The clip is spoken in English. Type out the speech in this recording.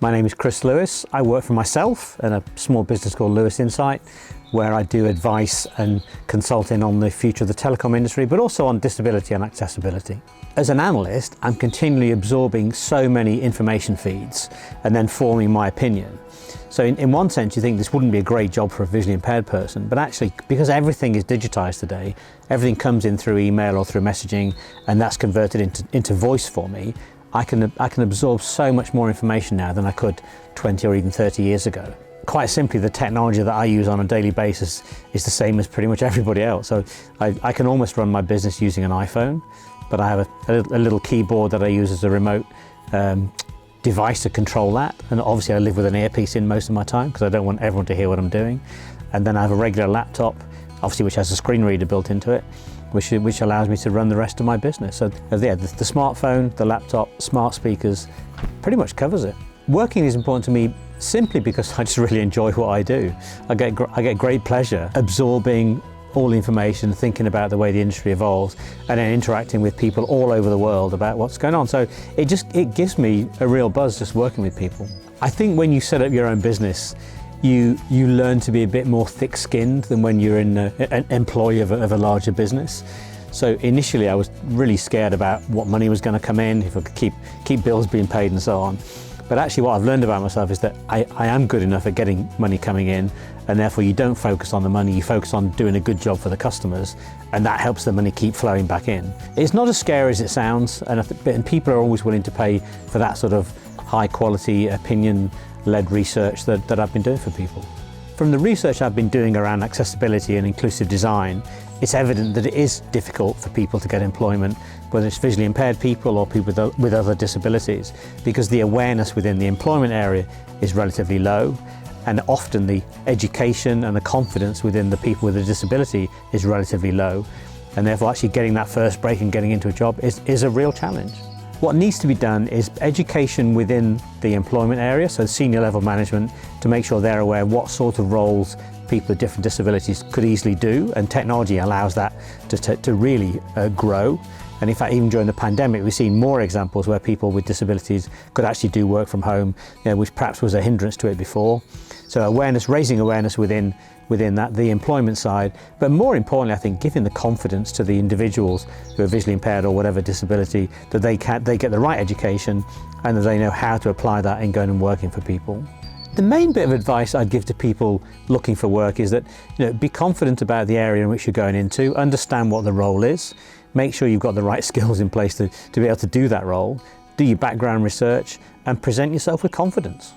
My name is Chris Lewis. I work for myself in a small business called Lewis Insight, where I do advice and consulting on the future of the telecom industry, but also on disability and accessibility. As an analyst, I'm continually absorbing so many information feeds and then forming my opinion. So in one sense, you think this wouldn't be a great job for a visually impaired person, but actually, because everything is digitized today, everything comes in through email or through messaging, and that's converted into voice for me, I can absorb so much more information now than I could 20 or even 30 years ago. Quite simply, the technology that I use on a daily basis is the same as pretty much everybody else. So I can almost run my business using an iPhone, but I have a little keyboard that I use as a remote device to control that. And obviously I live with an earpiece in most of my time because I don't want everyone to hear what I'm doing. And then I have a regular laptop, obviously, which has a screen reader built into it, which allows me to run the rest of my business. So yeah, the smartphone, the laptop, smart speakers, pretty much covers it. Working is important to me simply because I just really enjoy what I do. I get great pleasure absorbing all the information, thinking about the way the industry evolves, and then interacting with people all over the world about what's going on. So it gives me a real buzz just working with people. I think when you set up your own business, you learn to be a bit more thick-skinned than when you're an employee of a larger business. So initially I was really scared about what money was going to come in, if I could keep bills being paid and so on. But actually what I've learned about myself is that I am good enough at getting money coming in, and therefore you don't focus on the money, you focus on doing a good job for the customers, and that helps the money keep flowing back in. It's not as scary as it sounds, and people are always willing to pay for that sort of high quality opinion-led research that I've been doing for people. From the research I've been doing around accessibility and inclusive design, it's evident that it is difficult for people to get employment, whether it's visually impaired people or people with other disabilities, because the awareness within the employment area is relatively low, and often the education and the confidence within the people with a disability is relatively low, and therefore actually getting that first break and getting into a job is a real challenge. What needs to be done is education within the employment area, so senior level management, to make sure they're aware what sort of roles people with different disabilities could easily do, and technology allows that to really grow. And in fact, even during the pandemic, we've seen more examples where people with disabilities could actually do work from home, which perhaps was a hindrance to it before. So raising awareness within that, the employment side, but more importantly, I think giving the confidence to the individuals who are visually impaired or whatever disability, that they get the right education and that they know how to apply that in going and working for people. The main bit of advice I'd give to people looking for work is that, be confident about the area in which you're going into, understand what the role is, make sure you've got the right skills in place to be able to do that role, do your background research, and present yourself with confidence.